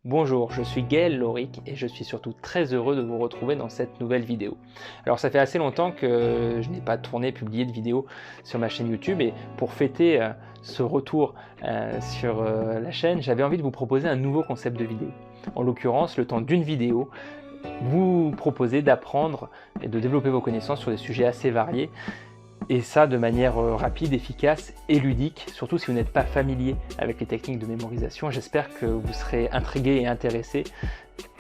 Bonjour, je suis Gaël Loric et je suis surtout très heureux de vous retrouver dans cette nouvelle vidéo. Alors ça fait assez longtemps que je n'ai pas publié de vidéo sur ma chaîne YouTube et pour fêter ce retour sur la chaîne, j'avais envie de vous proposer un nouveau concept de vidéo. En l'occurrence, le temps d'une vidéo, vous proposer d'apprendre et de développer vos connaissances sur des sujets assez variés. Et ça de manière rapide, efficace et ludique, surtout si vous n'êtes pas familier avec les techniques de mémorisation. J'espère que vous serez intrigué et intéressé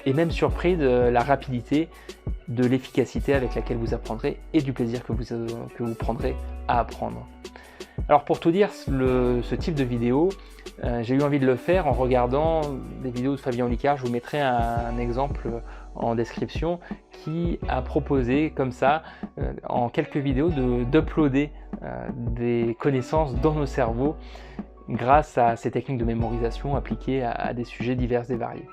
et même surpris de la rapidité, de l'efficacité avec laquelle vous apprendrez et du plaisir que vous prendrez à apprendre. Alors pour tout dire, ce type de vidéo, j'ai eu envie de le faire en regardant des vidéos de Fabien Olicard. Je vous mettrai un exemple en description qui a proposé comme ça, en quelques vidéos, d'uploader des connaissances dans nos cerveaux grâce à ces techniques de mémorisation appliquées à des sujets divers et variés.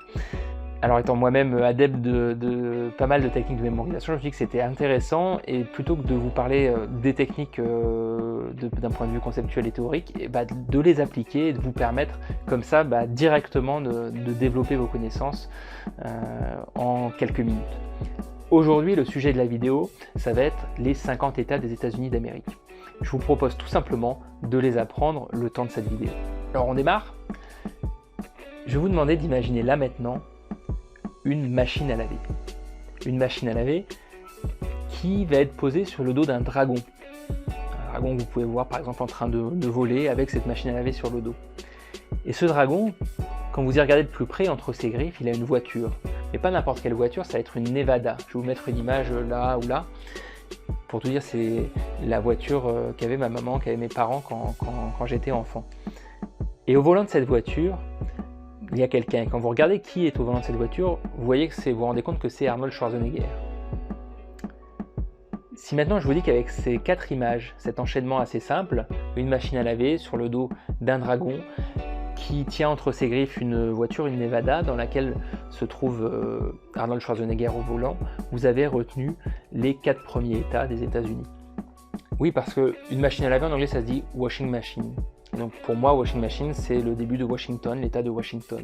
Alors étant moi-même adepte de pas mal de techniques de mémorisation, je me suis dit que c'était intéressant et plutôt que de vous parler des techniques d'un point de vue conceptuel et théorique, de les appliquer et de vous permettre comme ça directement de développer vos connaissances en quelques minutes. Aujourd'hui, le sujet de la vidéo, ça va être les 50 États des États-Unis d'Amérique. Je vous propose tout simplement de les apprendre le temps de cette vidéo. Alors on démarre. Je vais vous demander d'imaginer là maintenant une machine à laver. Une machine à laver qui va être posée sur le dos d'un dragon. Un dragon que vous pouvez voir par exemple en train de voler avec cette machine à laver sur le dos. Et ce dragon, quand vous y regardez de plus près, entre ses griffes, il a une voiture. Mais pas n'importe quelle voiture, ça va être une Nevada. Je vais vous mettre une image là ou là. Pour tout dire, c'est la voiture qu'avaient ma maman, qu'avaient mes parents quand j'étais enfant. Et au volant de cette voiture, il y a quelqu'un. Quand vous regardez qui est au volant de cette voiture, vous vous rendez compte que c'est Arnold Schwarzenegger. Si maintenant je vous dis qu'avec ces 4 images, cet enchaînement assez simple, une machine à laver sur le dos d'un dragon qui tient entre ses griffes une voiture, une Nevada, dans laquelle se trouve Arnold Schwarzenegger au volant, vous avez retenu les 4 premiers États des États-Unis. Oui, parce qu'une machine à laver en anglais ça se dit washing machine. Et donc pour moi, washing machine, c'est le début de Washington, l'État de Washington.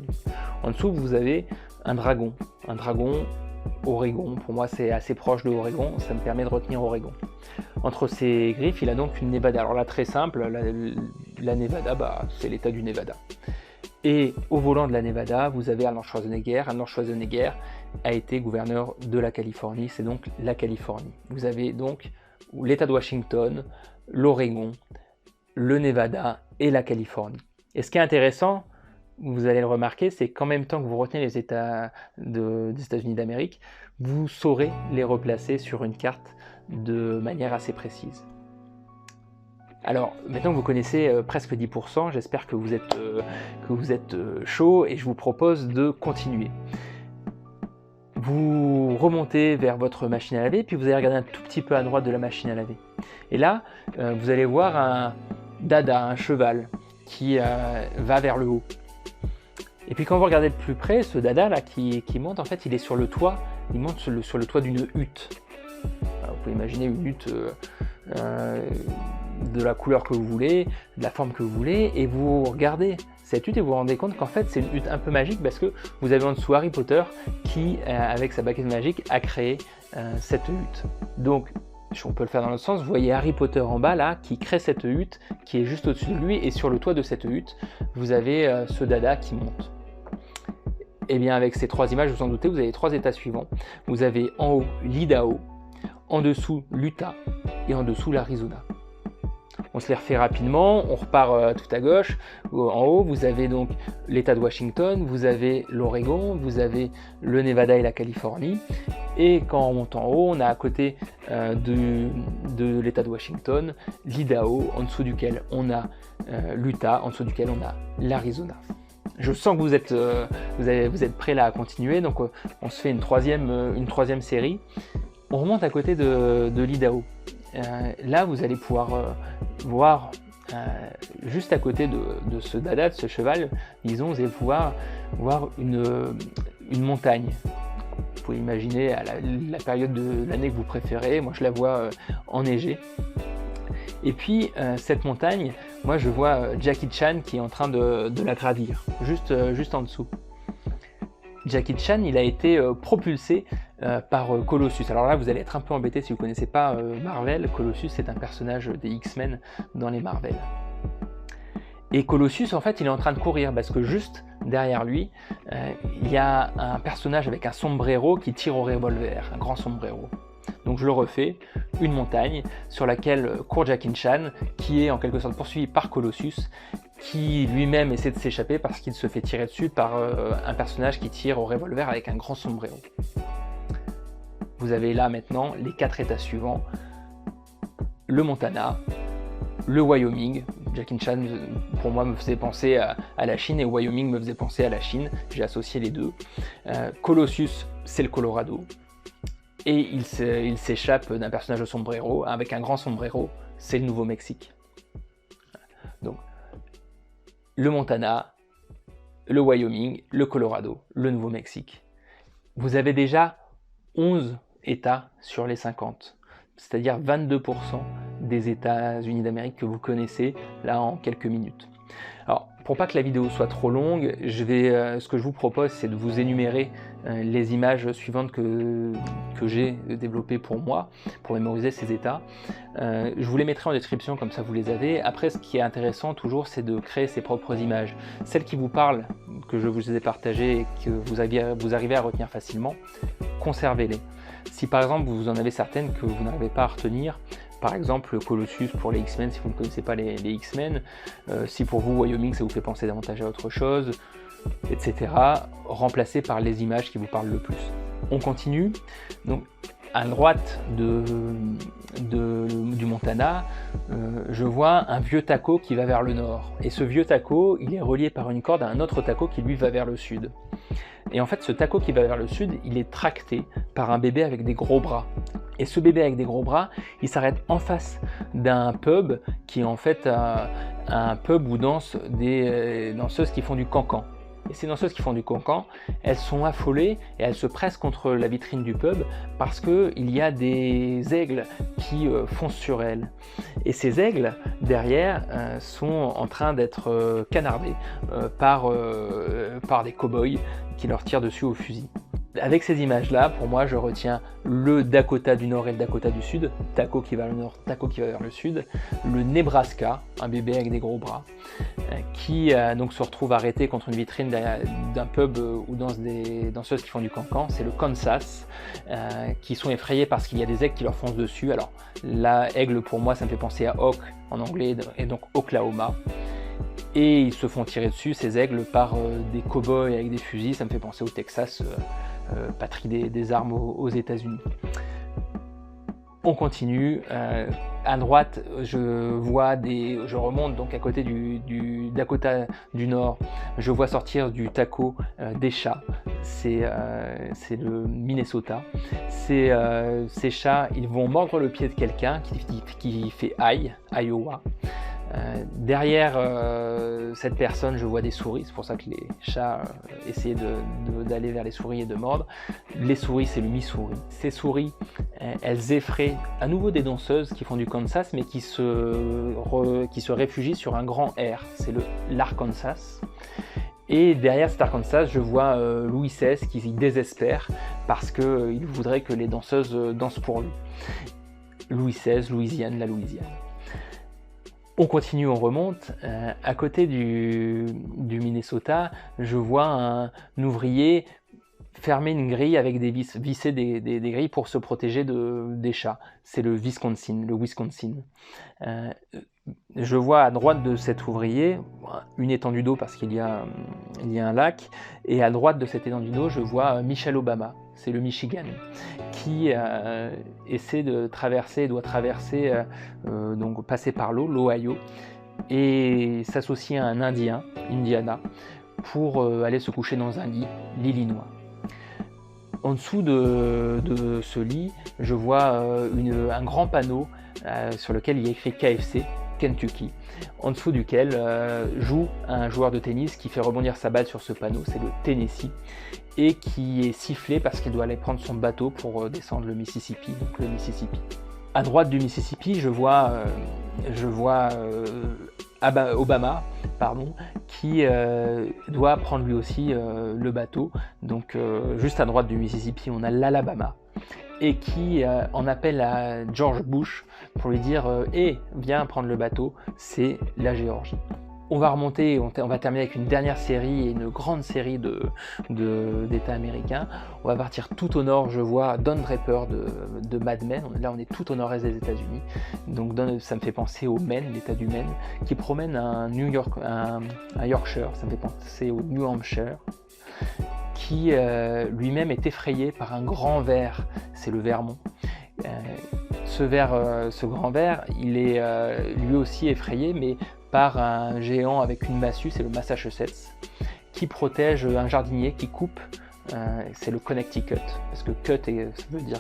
En dessous, vous avez un dragon Oregon. Pour moi, c'est assez proche de Oregon, ça me permet de retenir Oregon. Entre ses griffes, il a donc une Nevada. Alors là, très simple, la Nevada, c'est l'État du Nevada. Et au volant de la Nevada, vous avez Arnold Schwarzenegger. Arnold Schwarzenegger a été gouverneur de la Californie, c'est donc la Californie. Vous avez donc l'État de Washington, l'Oregon, le Nevada et la Californie. Et ce qui est intéressant, vous allez le remarquer, c'est qu'en même temps que vous retenez les États des États-Unis d'Amérique, vous saurez les replacer sur une carte de manière assez précise. Alors, maintenant que vous connaissez presque 10%, j'espère que vous êtes chaud et je vous propose de continuer. Vous remontez vers votre machine à laver, puis vous allez regarder un tout petit peu à droite de la machine à laver. Et là, vous allez voir un dada, un cheval, qui va vers le haut. Et puis quand vous regardez de plus près, ce dada là qui monte, en fait, il est sur le toit, il monte sur le toit d'une hutte. Alors, vous pouvez imaginer une hutte de la couleur que vous voulez, de la forme que vous voulez, et vous regardez cette hutte et vous vous rendez compte qu'en fait c'est une hutte un peu magique parce que vous avez en dessous Harry Potter qui, avec sa baguette magique, a créé cette hutte. Donc on peut le faire dans l'autre sens, vous voyez Harry Potter en bas là, qui crée cette hutte, qui est juste au-dessus de lui, et sur le toit de cette hutte, vous avez ce dada qui monte. Et bien avec ces 3 images, vous en doutez, vous avez 3 états suivants. Vous avez en haut l'Idaho, en dessous l'Utah, et en dessous l'Arizona. On se les refait rapidement, on repart tout à gauche. En haut, vous avez donc l'État de Washington, vous avez l'Oregon, vous avez le Nevada et la Californie. Et quand on monte en haut, on a à côté de l'État de Washington, l'Idaho, en dessous duquel on a l'Utah, en dessous duquel on a l'Arizona. Je sens que vous êtes prêts là à continuer, donc on se fait une troisième série. On remonte à côté de l'Idaho. Là, vous allez pouvoir voir juste à côté de ce dada, de ce cheval, disons, vous allez pouvoir voir une montagne. Vous pouvez imaginer à la période de l'année que vous préférez. Moi, je la vois enneigée. Et puis, cette montagne, moi, je vois Jackie Chan qui est en train de la gravir, juste en dessous. Jackie Chan, il a été propulsé par Colossus. Alors là, vous allez être un peu embêté si vous ne connaissez pas Marvel. Colossus, c'est un personnage des X-Men dans les Marvel. Et Colossus, en fait, il est en train de courir parce que juste derrière lui, il y a un personnage avec un sombrero qui tire au revolver, un grand sombrero. Donc je le refais, une montagne sur laquelle court Jackie Chan, qui est en quelque sorte poursuivi par Colossus, qui lui-même essaie de s'échapper parce qu'il se fait tirer dessus par un personnage qui tire au revolver avec un grand sombrero. Vous avez là maintenant les 4 États suivants: le Montana, le Wyoming. Jackie Chan, pour moi, me faisait penser à la Chine et Wyoming me faisait penser à la Chine. J'ai associé les deux. Colossus, c'est le Colorado. Et il s'échappe d'un personnage au sombrero, avec un grand sombrero, c'est le Nouveau-Mexique. Donc, le Montana, le Wyoming, le Colorado, le Nouveau-Mexique. Vous avez déjà 11 États sur les 50, c'est-à-dire 22% des États-Unis d'Amérique que vous connaissez, là en quelques minutes. Alors, pour pas que la vidéo soit trop longue, ce que je vous propose, c'est de vous énumérer les images suivantes que j'ai développées pour moi, pour mémoriser ces états. Je vous les mettrai en description, comme ça vous les avez. Après, ce qui est intéressant toujours, c'est de créer ses propres images. Celles qui vous parlent, que je vous ai partagées et que vous arrivez à retenir facilement, conservez-les. Si par exemple vous en avez certaines que vous n'arrivez pas à retenir, par exemple Colossus pour les X-Men si vous ne connaissez pas les X-Men, si pour vous Wyoming ça vous fait penser davantage à autre chose, etc. Remplacez par les images qui vous parlent le plus. On continue. Donc à droite du Montana, je vois un vieux taco qui va vers le nord. Et ce vieux taco, il est relié par une corde à un autre taco qui lui va vers le sud. Et en fait, ce taco qui va vers le sud, il est tracté par un bébé avec des gros bras. Et ce bébé avec des gros bras, il s'arrête en face d'un pub qui est en fait un pub où dansent des danseuses qui font du cancan. Et ces danseuses qui font du cancan, elles sont affolées et elles se pressent contre la vitrine du pub parce qu'il y a des aigles qui foncent sur elles. Et ces aigles, derrière, sont en train d'être canardés par des cow-boys qui leur tirent dessus au fusil. Avec ces images-là, pour moi, je retiens le Dakota du Nord et le Dakota du Sud, taco qui va vers le Nord, taco qui va vers le Sud, le Nebraska, un bébé avec des gros bras, qui donc se retrouve arrêté contre une vitrine d'un pub où dansent des danseuses qui font du cancan, c'est le Kansas, qui sont effrayés parce qu'il y a des aigles qui leur foncent dessus. Alors là, aigle pour moi, ça me fait penser à Hawk en anglais, et donc Oklahoma. Et ils se font tirer dessus, ces aigles, par des cow-boys avec des fusils. Ça me fait penser au Texas, patrie des armes aux États-Unis. On continue. À droite, je remonte donc à côté du Dakota du Nord. Je vois sortir du taco des chats. C'est le Minnesota. Ces chats, ils vont mordre le pied de quelqu'un qui fait Iowa. Derrière cette personne, je vois des souris, c'est pour ça que les chats essaient d'aller vers les souris et de mordre. Les souris, c'est le Missouri. Ces souris, elles effraient à nouveau des danseuses qui font du Kansas, mais qui se réfugient sur un grand R, c'est l'Arkansas. Et derrière cet Arkansas, je vois Louis XVI qui désespère parce qu'il voudrait que les danseuses dansent pour lui. Louis XVI, Louisiane, la Louisiane. On continue, on remonte. À côté du Minnesota, je vois un ouvrier fermer une grille avec des vis, visser des grilles pour se protéger des chats. C'est le Wisconsin. Je vois à droite de cet ouvrier une étendue d'eau parce qu'il y a un lac, et à droite de cette étendue d'eau, je vois Michelle Obama, c'est le Michigan, qui doit traverser, donc passer par l'Ohio, et s'associer à un Indien, Indiana, pour aller se coucher dans un lit, l'Illinois. En dessous de ce lit, je vois un grand panneau sur lequel il y a écrit KFC, Kentucky, en dessous duquel joue un joueur de tennis qui fait rebondir sa balle sur ce panneau, c'est le Tennessee, et qui est sifflé parce qu'il doit aller prendre son bateau pour descendre le Mississippi, donc le Mississippi. À droite du Mississippi, je vois Obama, pardon, qui doit prendre lui aussi le bateau. Donc juste à droite du Mississippi, on a l'Alabama, et qui en appelle à George Bush pour lui dire viens prendre le bateau, c'est la Géorgie. On va remonter, on va terminer avec une dernière série et une grande série d'États américains. On va partir tout au nord, je vois Don Draper de Mad Men. Là, on est tout au nord-est des États-Unis. Donc, ça me fait penser au Maine, l'État du Maine, qui promène un Yorkshire. Ça me fait penser au New Hampshire, qui lui-même est effrayé par un grand ver. C'est le Vermont. Ce grand ver, il est lui aussi effrayé, mais par un géant avec une massue, c'est le Massachusetts, qui protège un jardinier qui coupe, c'est le Connecticut, parce que cut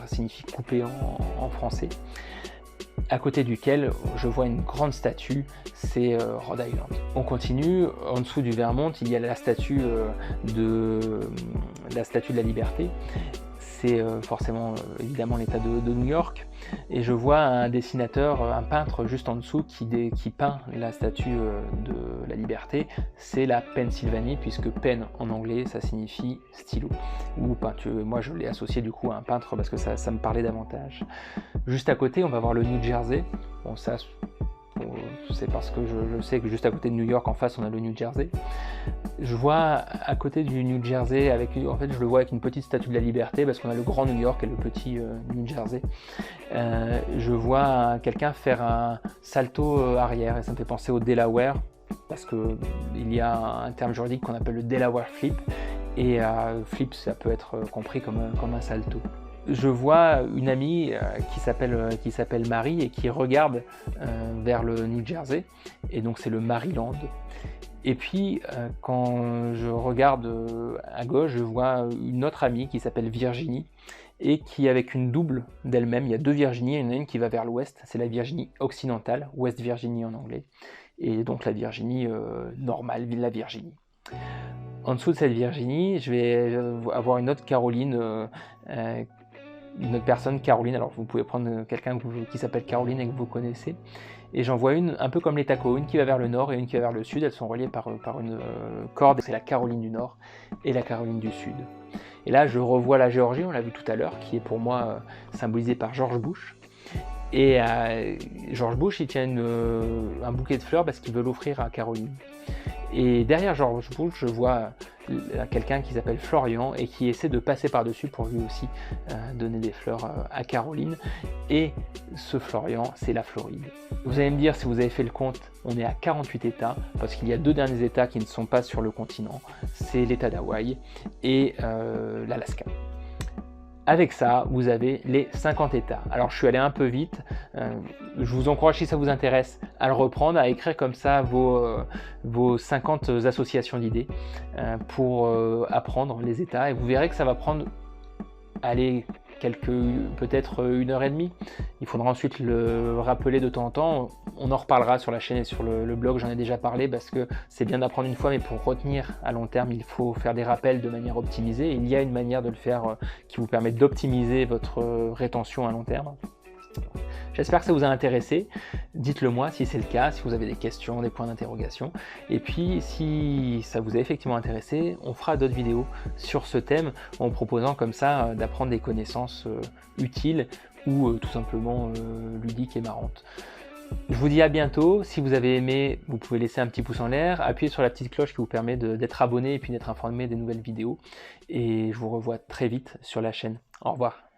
signifie couper en français, à côté duquel je vois une grande statue, c'est Rhode Island. On continue, en dessous du Vermont, il y a la statue de la liberté. C'est forcément évidemment l'État de New York, et je vois un dessinateur, un peintre juste en dessous qui peint la statue de la liberté. C'est la Pennsylvanie, puisque pen en anglais ça signifie stylo ou peinture. Moi je l'ai associé du coup à un peintre parce que ça me parlait davantage. Juste à côté on va voir le New Jersey. Bon, ça c'est parce que je sais que juste à côté de New York, en face, on a le New Jersey. Je vois à côté du New Jersey, en fait, je le vois avec une petite statue de la liberté, parce qu'on a le grand New York et le petit New Jersey. Je vois quelqu'un faire un salto arrière, et ça me fait penser au Delaware, parce qu'il y a un terme juridique qu'on appelle le Delaware Flip, et flip, ça peut être compris comme un salto. Je vois une amie qui s'appelle Marie et qui regarde vers le New Jersey, et donc c'est le Maryland. Et puis quand je regarde à gauche, je vois une autre amie qui s'appelle Virginie et qui, avec une double d'elle-même, il y a deux Virginies, il y en a une qui va vers l'ouest, c'est la Virginie occidentale, West Virginie en anglais, et donc la Virginie normale, la Virginie. En dessous de cette Virginie, je vais avoir une autre Caroline, une autre personne, Caroline. Alors vous pouvez prendre quelqu'un qui s'appelle Caroline et que vous connaissez, et j'en vois une un peu comme les tacos, une qui va vers le nord et une qui va vers le sud. Elles sont reliées par une corde, c'est la Caroline du Nord et la Caroline du Sud. Et là je revois la Géorgie, on l'a vu tout à l'heure, qui est pour moi symbolisée par George Bush. Et George Bush, il tient un bouquet de fleurs parce qu'il veut l'offrir à Caroline. Et derrière George Bush, je vois quelqu'un qui s'appelle Florian et qui essaie de passer par-dessus pour lui aussi donner des fleurs à Caroline. Et ce Florian, c'est la Floride. Vous allez me dire, si vous avez fait le compte, on est à 48 États, parce qu'il y a deux derniers États qui ne sont pas sur le continent. C'est l'État d'Hawaï et l'Alaska. Avec ça, vous avez les 50 États. Alors je suis allé un peu vite, je vous encourage, si ça vous intéresse, à le reprendre, à écrire comme ça vos 50 associations d'idées pour apprendre les États, et vous verrez que ça va prendre, allez, peut-être 1h30. Il faudra ensuite le rappeler de temps en temps. On en reparlera sur la chaîne et sur le blog, j'en ai déjà parlé, parce que c'est bien d'apprendre une fois, mais pour retenir à long terme, il faut faire des rappels de manière optimisée. Il y a une manière de le faire qui vous permet d'optimiser votre rétention à long terme. J'espère que ça vous a intéressé. Dites-le moi si c'est le cas, si vous avez des questions, des points d'interrogation. Et puis, si ça vous a effectivement intéressé, on fera d'autres vidéos sur ce thème en proposant comme ça d'apprendre des connaissances utiles ou tout simplement ludiques et marrantes. Je vous dis à bientôt. Si vous avez aimé, vous pouvez laisser un petit pouce en l'air, appuyer sur la petite cloche qui vous permet d'être abonné et puis d'être informé des nouvelles vidéos. Et je vous revois très vite sur la chaîne. Au revoir.